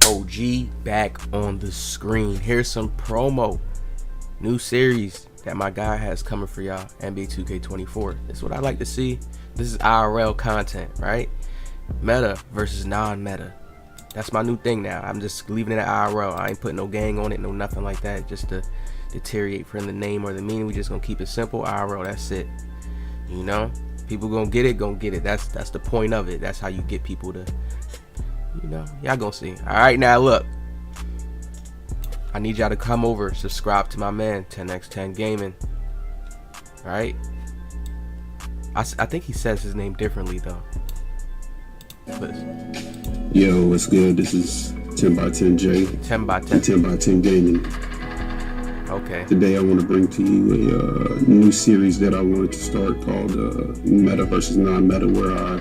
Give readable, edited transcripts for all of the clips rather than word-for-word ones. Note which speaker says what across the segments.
Speaker 1: OG back on the screen. Here's some promo. New series that my guy has coming for y'all. NBA 2K24. This is what I like to see. This is IRL content, right? Meta versus non-meta. That's my new thing now. I'm just leaving it at IRL. I ain't putting no gang on it, no nothing like that. Just to deteriorate from the name or the meaning. We just gonna keep it simple. IRL, that's it. You know? People gonna get it. That's the point of it. That's how you get people to, you know, y'all gonna see. Alright, now look. I need y'all to come over, subscribe to my man, 10x10 Gaming. Alright? I think he says his name differently though. Listen.
Speaker 2: Yo, what's good? This is 10x10J.
Speaker 1: 10x10.
Speaker 2: 10x10 Gaming.
Speaker 1: Okay.
Speaker 2: Today I want to bring to you a new series that I wanted to start called Meta versus Non-Meta, where I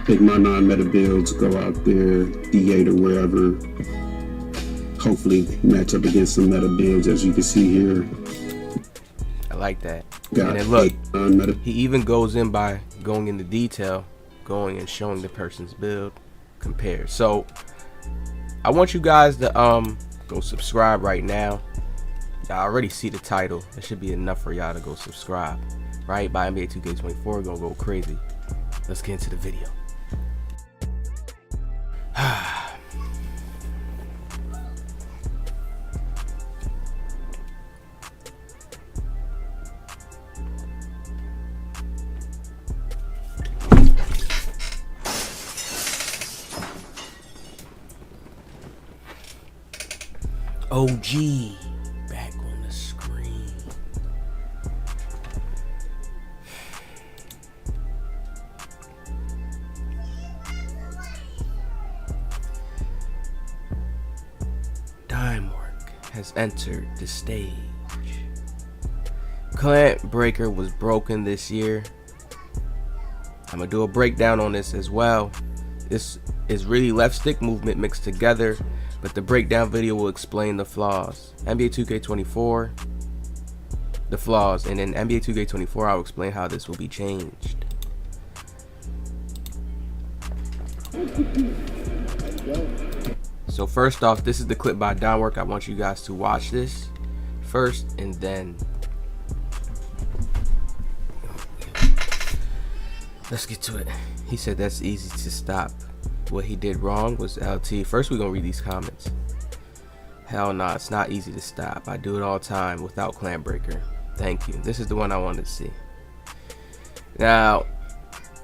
Speaker 2: take my non-meta builds, go out there, D8 or wherever, hopefully match up against some meta builds, as you can see here.
Speaker 1: I like that.
Speaker 2: Got
Speaker 1: and then look,
Speaker 2: non-meta.
Speaker 1: he even goes in by going into detail, going and showing the person's build, compare. So I want you guys to go subscribe right now. Y'all already see the title. It should be enough for y'all to go subscribe. Right? By NBA 2K24, gonna go crazy. Let's get into the video. OG back on the screen. Time Work has entered the stage. Clan Breaker was broken this year. I'm gonna do a breakdown on this as well. This is really left stick movement mixed together, but the breakdown video will explain the flaws. NBA 2K24, the flaws, and in NBA 2K24 I'll explain how this will be changed. So first off, this is the clip by Downwork. I want you guys to watch this first and then let's get to it. He said that's easy to stop. What he did wrong was LT. First, we're gonna read these comments. Hell nah, it's not easy to stop. I do it all the time without Clan Breaker. Thank you. This is the one I wanted to see. Now,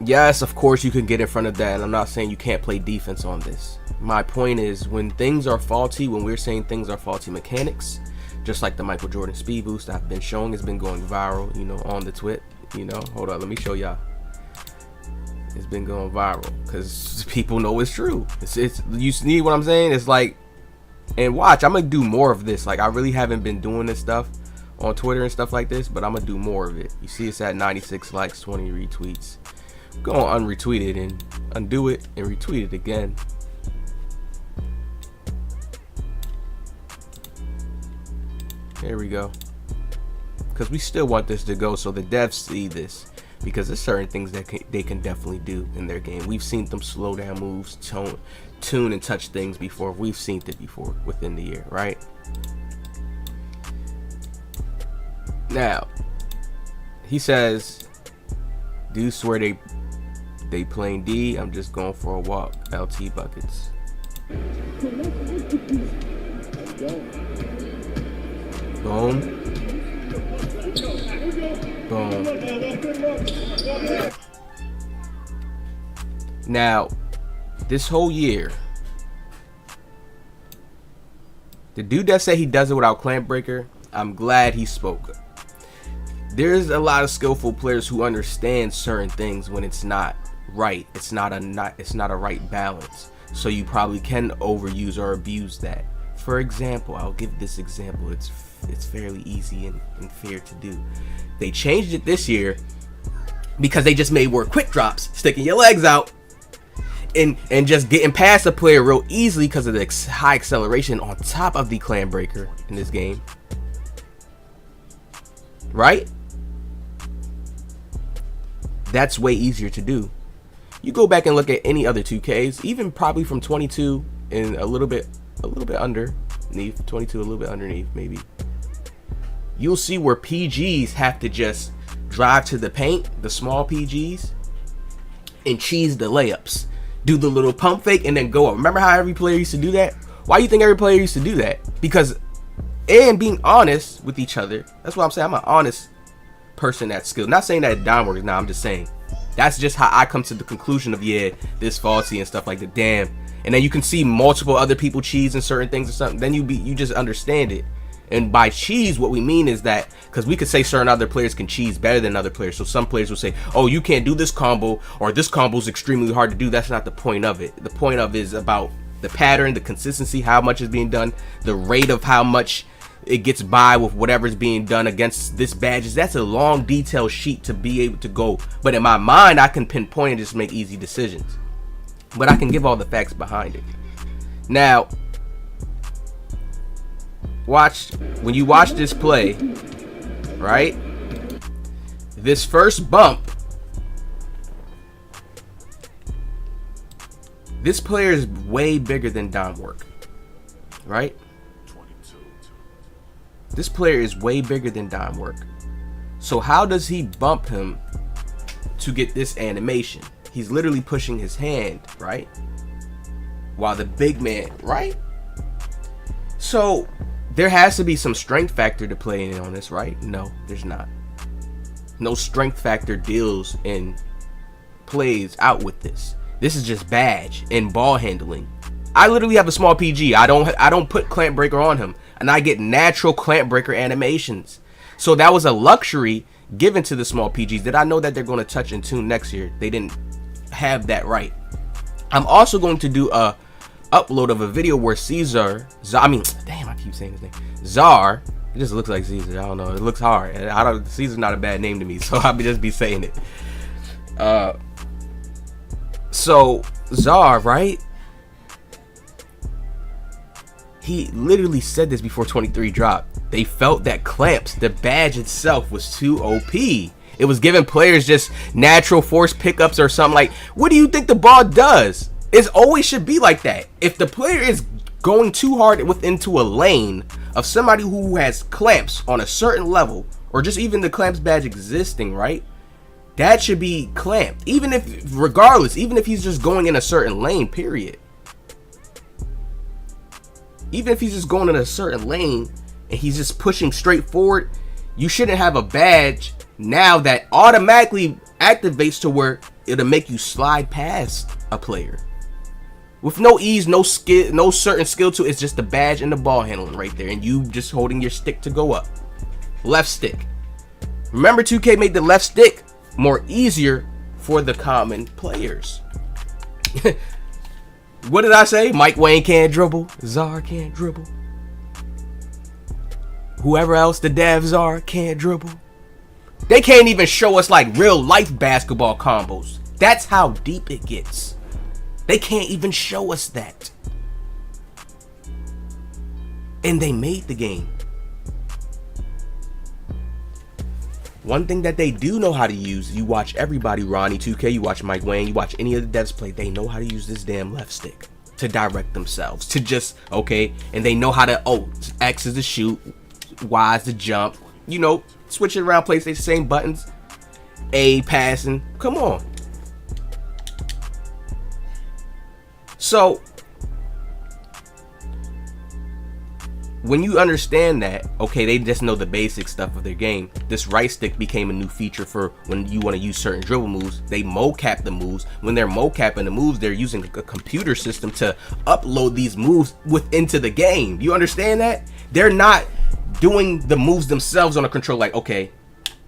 Speaker 1: yes, of course you can get in front of that, and I'm not saying you can't play defense on this. My point is, when things are faulty, when we're saying things are faulty mechanics, just like the Michael Jordan speed boost I've been showing, has been going viral, you know, on the twit. You know, hold on, let me show y'all. It's been going viral because people know it's true. It's you see what I'm saying? It's like, and watch, I'm gonna do more of this. Like, I really haven't been doing this stuff on Twitter and stuff like this, but I'm gonna do more of it. You see, it's at 96 likes, 20 retweets. Go on, unretweet it and undo it and retweet it again. There we go. Because we still want this to go so the devs see this. Because there's certain things that they can definitely do in their game. We've seen them slow down moves, tune and touch things before. We've seen it before within the year, right? Now, he says, "Do swear they playing D? I'm just going for a walk. LT buckets." Boom. Boom. Now, this whole year, the dude that said he does it without Clan Breaker, I'm glad he spoke. There's a lot of skillful players who understand certain things when it's not right. It's not a right balance. So you probably can overuse or abuse that. For example, I'll give this example. It's fairly easy and fair to do. They changed it this year because they just made more quick drops, sticking your legs out and just getting past a player real easily because of the high acceleration on top of the Clan Breaker in this game. Right? That's way easier to do. You go back and look at any other 2Ks, even probably from 22 and a little bit underneath, 22 a little bit underneath maybe. You'll see where PGs have to just drive to the paint, the small PGs, and cheese the layups. Do the little pump fake and then go up. Remember how every player used to do that? Why do you think every player used to do that? Because, and being honest with each other, that's what I'm saying. I'm an honest person that's skilled. Not saying that Dom works now, I'm just saying that's just how I come to the conclusion of, yeah, this faulty and stuff like that. Damn. And then you can see multiple other people cheese and certain things or something. Then you just understand it. And by cheese, what we mean is that, because we could say certain other players can cheese better than other players. So some players will say, oh, you can't do this combo, or this combo is extremely hard to do. That's not the point of it. The point of it is about the pattern, the consistency, how much is being done, the rate of how much it gets by with whatever's being done against this badges. That's a long detailed sheet to be able to go. But in my mind, I can pinpoint and just make easy decisions. But I can give all the facts behind it. Now, when you watch this play, right? This first bump, this player is way bigger than Dom work, right? This player is way bigger than Dom work. So how does he bump him to get this animation? He's literally pushing his hand, right? While the big man, right? So there has to be some strength factor to play in on this, right? No, there's not. No strength factor deals and plays out with this. This is just badge and ball handling. I literally have a small PG. I don't put clamp breaker on him, and I get natural clamp breaker animations. So that was a luxury given to the small PGs that I know that they're going to touch and tune next year. They didn't have that right. I'm also going to do a upload of a video where Czar, I keep saying his name, Czar. It just looks like Caesar. I don't know. It looks hard. Caesar's not a bad name to me, so I'll just be saying it. So Czar, right? He literally said this before 23 dropped. They felt that clamps, the badge itself, was too OP. It was giving players just natural force pickups or something. Like, what do you think the ball does? It always should be like that. If the player is going too hard into a lane of somebody who has clamps on a certain level, or just even the clamps badge existing, right? That should be clamped. Even if he's just going in a certain lane, period. Even if he's just going in a certain lane and he's just pushing straight forward, you shouldn't have a badge now that automatically activates to where it'll make you slide past a player. With no ease, no skill, no certain skill to it. It's just the badge and the ball handling right there, and you just holding your stick to go up. Left stick. Remember, 2K made the left stick more easier for the common players. What did I say? Mike Wayne can't dribble. Czar can't dribble. Whoever else the devs are can't dribble. They can't even show us like real life basketball combos. That's how deep it gets. They can't even show us that. And they made the game. One thing that they do know how to use, you watch everybody, Ronnie 2K, you watch Mike Wayne, you watch any of the devs play, they know how to use this damn left stick to direct themselves, to just, okay, and they know how to, X is the shoot, Y is the jump, you know, switch it around, PlayStation, same buttons, A passing, come on. So, when you understand that, okay, they just know the basic stuff of their game. This right stick became a new feature for when you want to use certain dribble moves. They mocap the moves. When they're mocapping the moves, they're using a computer system to upload these moves into the game. You understand that? They're not doing the moves themselves on a controller like, okay,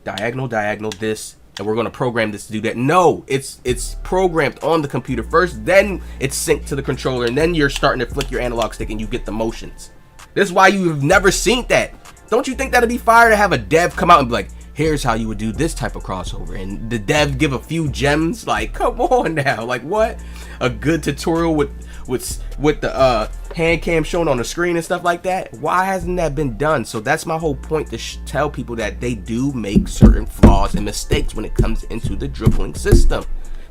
Speaker 1: diagonal, this, and we're going to program this to do that. No, it's programmed on the computer first, then it's synced to the controller, and then you're starting to flick your analog stick and you get the motions. This is why you've never seen that. Don't you think that'd be fire to have a dev come out and be like, here's how you would do this type of crossover, and the dev give a few gems? Like, come on now, like what? A good tutorial with the hand cam shown on the screen and stuff like that. Why hasn't that been done? So that's my whole point, to tell people that they do make certain flaws and mistakes when it comes into the dribbling system.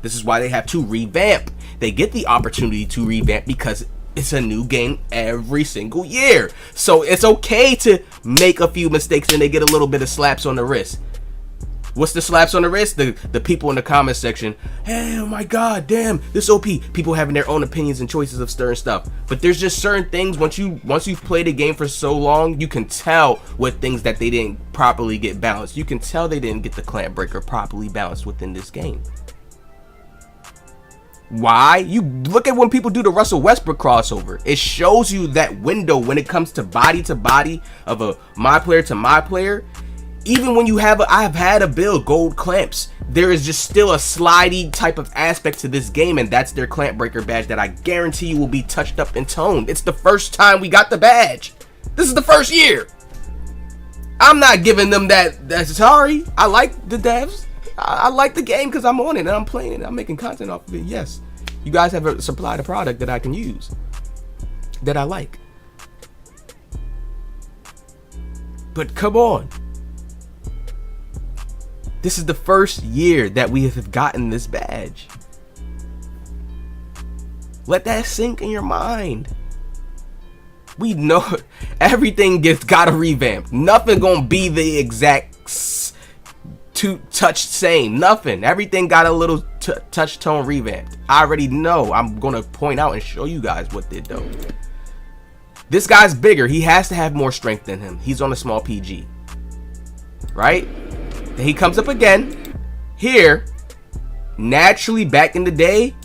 Speaker 1: This is why they have to revamp. They get the opportunity to revamp because it's a new game every single year. So it's okay to make a few mistakes and they get a little bit of slaps on the wrist. What's the slaps on the wrist? The people in the comment section, hey, oh my god, damn, this OP. People having their own opinions and choices of certain stuff. But there's just certain things, once you've played a game for so long, you can tell what things that they didn't properly get balanced. You can tell they didn't get the clamp breaker properly balanced within this game. Why? You look at when people do the Russell Westbrook crossover. It shows you that window when it comes to body of a my player to my player. Even when you have I've had a build gold clamps, there is just still a slidey type of aspect to this game, and that's their clamp breaker badge that I guarantee you will be touched up and toned. It's the first time we got the badge. This is the first year. I'm not giving them that sorry. I like the devs. I like the game because I'm on it and I'm playing it. I'm making content off of it. Yes, you guys have supplied a product that I can use, that I like. But come on. This is the first year that we have gotten this badge. Let that sink in your mind. We know everything gotta revamp. Nothing gonna be the exact touch same. Nothing. Everything got a little touch tone revamped. I already know. I'm gonna point out and show you guys what they do. This guy's bigger. He has to have more strength than him. He's on a small PG. Right? Then he comes up again. Here, naturally back in the day,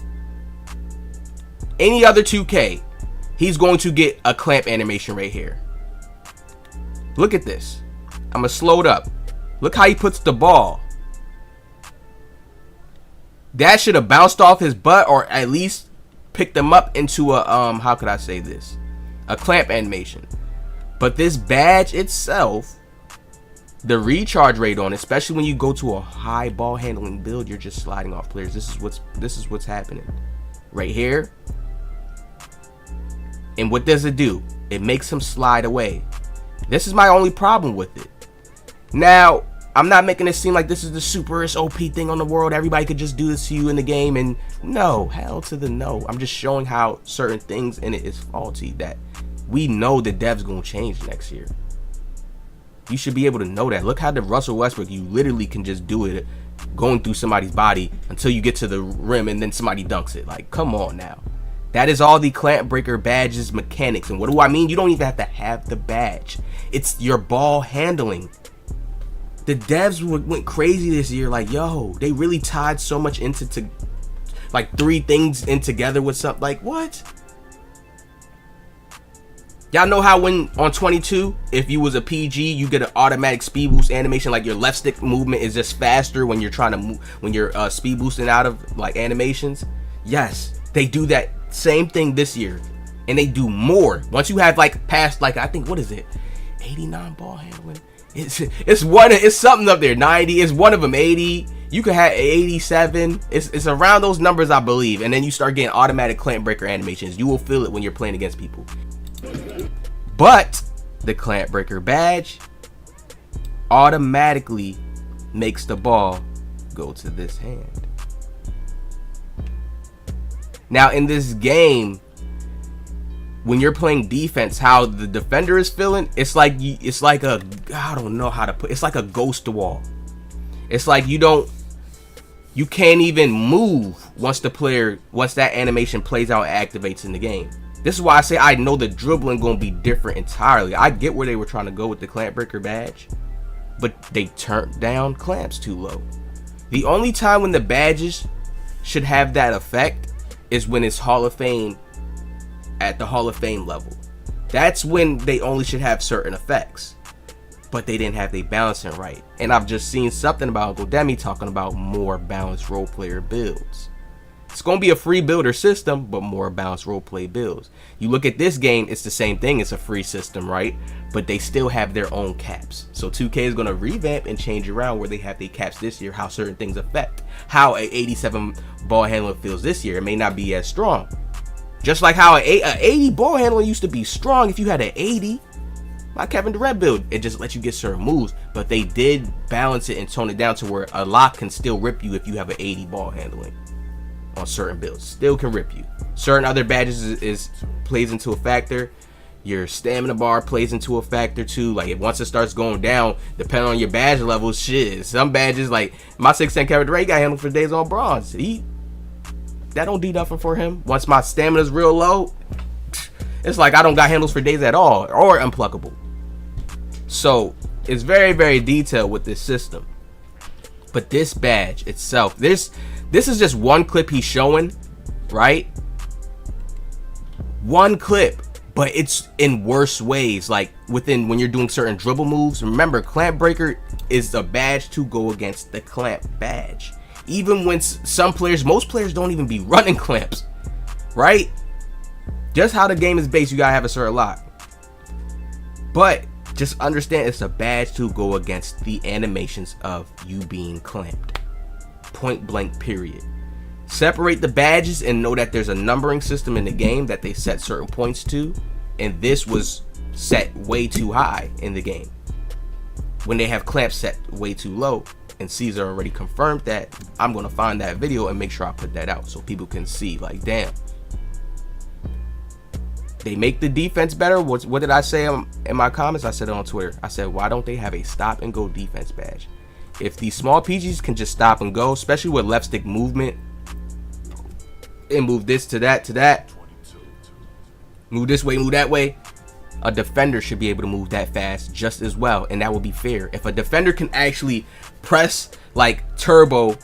Speaker 1: any other 2K, he's going to get a clamp animation right here. Look at this. I'm gonna slow it up. Look how he puts the ball. That should have bounced off his butt or at least picked him up into a how could I say this? A clamp animation. But this badge itself, the recharge rate on it, especially when you go to a high ball handling build, you're just sliding off players. This is what's happening right here. And what does it do? It makes him slide away. This is my only problem with it. Now, I'm not making it seem like this is the superest OP thing on the world. Everybody could just do this to you in the game, and no, hell to the no. I'm just showing how certain things in it is faulty that we know the devs gonna change next year. You should be able to know that. Look how the Russell Westbrook, you literally can just do it going through somebody's body until you get to the rim and then somebody dunks it. Like, come on now. That is all the clamp breaker badges mechanics. And what do I mean? You don't even have to have the badge. It's your ball handling. The devs went crazy this year. Like, yo, they really tied so much into like 3 things in together with something. Like, what? Y'all know how when on 22, if you was a PG, you get an automatic speed boost animation, like your left stick movement is just faster when you're trying to move, when you're speed boosting out of like animations. Yes, they do that same thing this year, and they do more. Once you have like past like I think what is it, 89 ball handling. It's something up there. 90 is one of them. 80. You could have 87. It's around those numbers, I believe. And then you start getting automatic clamp breaker animations. You will feel it when you're playing against people. But the clamp breaker badge automatically makes the ball go to this hand. Now in this game, when you're playing defense, how the defender is feeling, it's like a, I don't know how to put, it's like a ghost wall. It's like you can't even move once that animation plays out and activates in the game. This is why I say I know the dribbling gonna be different entirely. I get where they were trying to go with the clamp breaker badge, but they turned down clamps too low. The only time when the badges should have that effect is when it's Hall of Fame, at the Hall of Fame level. That's when they only should have certain effects, but they didn't have their balancing right. And I've just seen something about Uncle Demi talking about more balanced role player builds. It's going to be a free builder system, but more balanced roleplay builds. You look at this game, it's the same thing. It's a free system, right? But they still have their own caps. So 2K is going to revamp and change around where they have their caps this year, how certain things affect how a 87 ball handler feels this year. It may not be as strong. Just like how a 80 ball handler used to be strong if you had an 80. My Kevin Durant build, it just lets you get certain moves, but they did balance it and tone it down to where a lock can still rip you if you have an 80 ball handling. on certain builds. Still can rip you. Certain other badges is plays into a factor. Your stamina bar plays into a factor too. Like, once it starts going down, depending on your badge level, shit. Some badges, like my 610 character, he got handled for days on bronze. That don't do nothing for him. Once my stamina's real low, it's like I don't got handles for days at all, or unpluckable. So it's very, very detailed with this system. But this badge itself, this is just one clip he's showing, right? One clip. But it's in worse ways, like when you're doing certain dribble moves. Remember, Clamp Breaker is a badge to go against the Clamp badge. Even when most players don't even be running clamps, right? Just how the game is based, you gotta have a certain lock. But just understand, it's a badge to go against the animations of you being clamped. Point blank, period. Separate the badges and know that there's a numbering system in the game that they set certain points to, and this was set way too high in the game when they have clamps set way too low. And Caesar already confirmed that. I'm gonna find that video and make sure I put that out so people can see, like, damn, they make the defense better. What did I say in my comments? I said it on Twitter. I said, why don't they have a stop and go defense badge? If these small PGs can just stop and go, especially with left stick movement, and move this to that, move this way, move that way, a defender should be able to move that fast just as well, and that would be fair. If a defender can actually press like turbo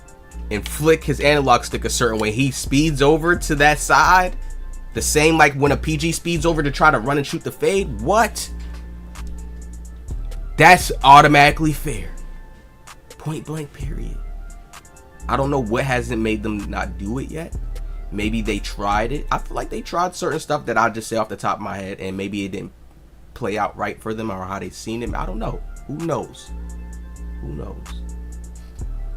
Speaker 1: and flick his analog stick a certain way, he speeds over to that side, the same like when a PG speeds over to try to run and shoot the fade, what? That's automatically fair. Point blank, period. I don't know what hasn't made them not do it yet. Maybe they tried it. I feel like they tried certain stuff that I just say off the top of my head, and maybe it didn't play out right for them, or how they seen it. I don't know. Who knows? Who knows?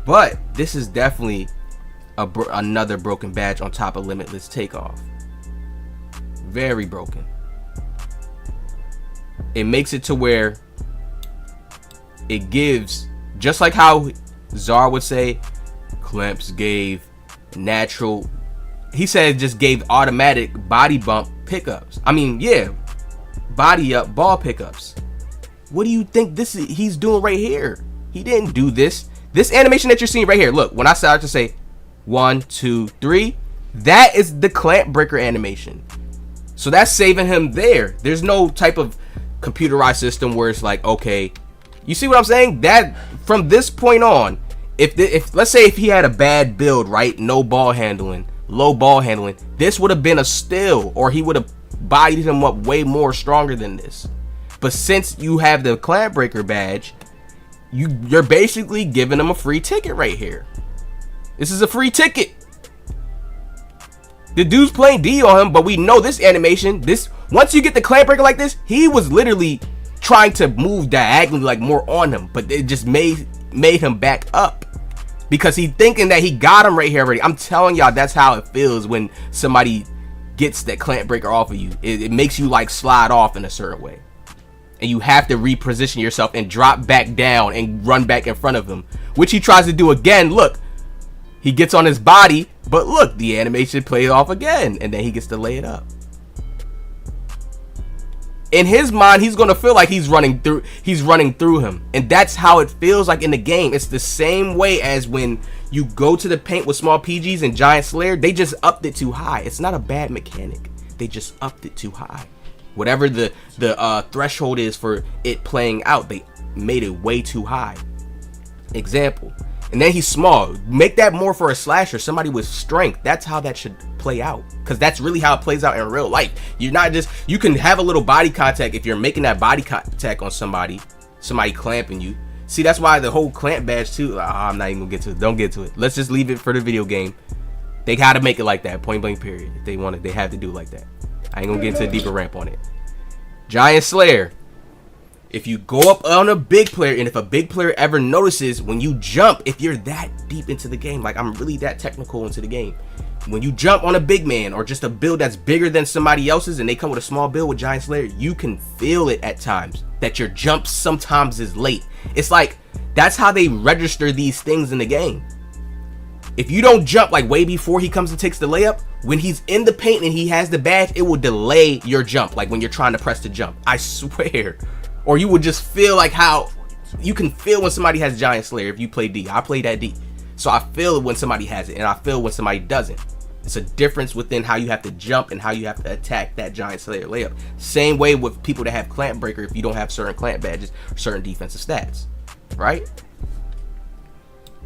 Speaker 1: But this is definitely another broken badge on top of Limitless Takeoff. Very broken. It makes it to where it gives, just like how Czar would say, clamps gave natural. He said just gave automatic body bump pickups. I mean, yeah, body up ball pickups. What do you think he's doing right here? He didn't do this. This animation that you're seeing right here. Look, when I start to say 1, 2, 3, that is the Clamp Breaker animation. So that's saving him there. There's no type of computerized system where it's like, okay, you see what I'm saying? That from this point on, if let's say if he had a bad build, right, no ball handling, low ball handling, this would have been a steal, or he would have bodied him up way more stronger than this. But since you have the Clamp Breaker badge, you're basically giving him a free ticket right here. This is a free ticket. The dude's playing D on him, but we know this animation, once you get the Clamp Breaker like this, he was literally trying to move diagonally like more on him, but it just made him back up because he thinking that he got him right here already. I'm telling y'all, that's how it feels when somebody gets that Clamp Breaker off of you. It makes you like slide off in a certain way, and you have to reposition yourself and drop back down and run back in front of him, which he tries to do again. Look, he gets on his body, but look, the animation plays off again, and then he gets to lay it up. In his mind, he's gonna feel like he's running through him, and that's how it feels like in the game. It's the same way as when you go to the paint with small PGs and Giant Slayer. They just upped it too high. It's not a bad mechanic. They just upped it too high. Whatever the threshold is for it playing out, they made it way too high. Example. And then he's small. Make that more for a slasher, somebody with strength. That's how that should play out, because that's really how it plays out in real life. You're not just, you can have a little body contact if you're making that body contact on somebody clamping you. See, that's why the whole clamp badge too, I'm not even gonna get to it. Don't get to it. Let's just leave it for the video game. They gotta make it like that, point blank, period. If they want it, they have to do it like that. I ain't gonna get into a deeper ramp on it. Giant Slayer. If you go up on a big player, and if a big player ever notices when you jump, if you're that deep into the game, like I'm really that technical into the game, when you jump on a big man or just a build that's bigger than somebody else's and they come with a small build with Giant Slayer, you can feel it at times that your jump sometimes is late. It's like, that's how they register these things in the game. If you don't jump like way before he comes and takes the layup, when he's in the paint and he has the badge, it will delay your jump, like when you're trying to press the jump. I swear. Or you would just feel like how you can feel when somebody has Giant Slayer if you play D. I play that D. So I feel it when somebody has it, and I feel when somebody doesn't. It's a difference within how you have to jump and how you have to attack that Giant Slayer layup. Same way with people that have Clamp Breaker if you don't have certain clamp badges or certain defensive stats. Right?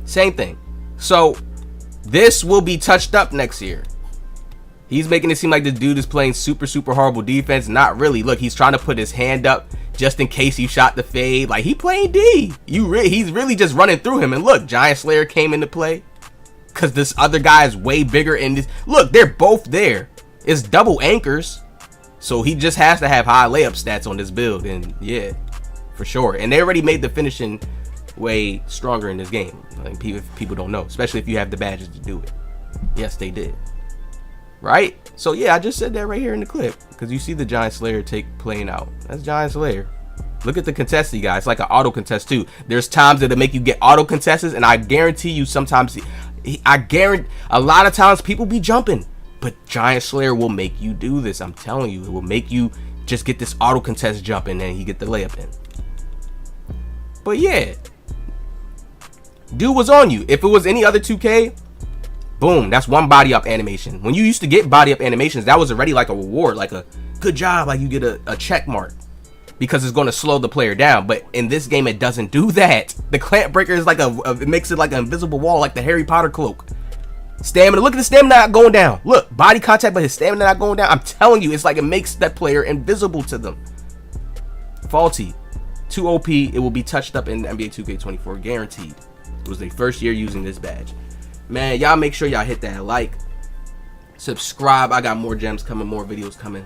Speaker 1: Same thing. So this will be touched up next year. He's making it seem like the dude is playing super horrible defense. Not really. Look, he's trying to put his hand up just in case you shot the fade. Like, he playing D. He's really just running through him. And look, Giant Slayer came into play because this other guy is way bigger. And this, look, they're both there. It's double anchors. So he just has to have high layup stats on this build. And yeah, for sure. And they already made the finishing way stronger in this game. Like, people don't know, especially if you have the badges to do it. Yes, they did. Right? So yeah, I just said that right here in the clip because you see the Giant Slayer playing out. That's Giant Slayer. Look at the contest, you guys. It's like an auto contest too. There's times that'll make you get auto contests, and I guarantee you sometimes, I guarantee a lot of times people be jumping, but Giant Slayer will make you do this. I'm telling you, it will make you just get this auto contest jumping and he get the layup in. But yeah, dude was on you. If it was any other 2K, boom, that's one body up animation. When you used to get body up animations, that was already like a reward, like a good job, like you get a check mark because it's going to slow the player down. But in this game, it doesn't do that. The Clamp Breaker is like it makes it like an invisible wall, like the Harry Potter cloak. Stamina, look at the stamina not going down. Look, body contact, but his stamina not going down. I'm telling you, it's like it makes that player invisible to them. Faulty. Too OP, it will be touched up in NBA 2K24, guaranteed. It was their first year using this badge. Man, y'all make sure y'all hit that like, subscribe. I got more gems coming, more videos coming.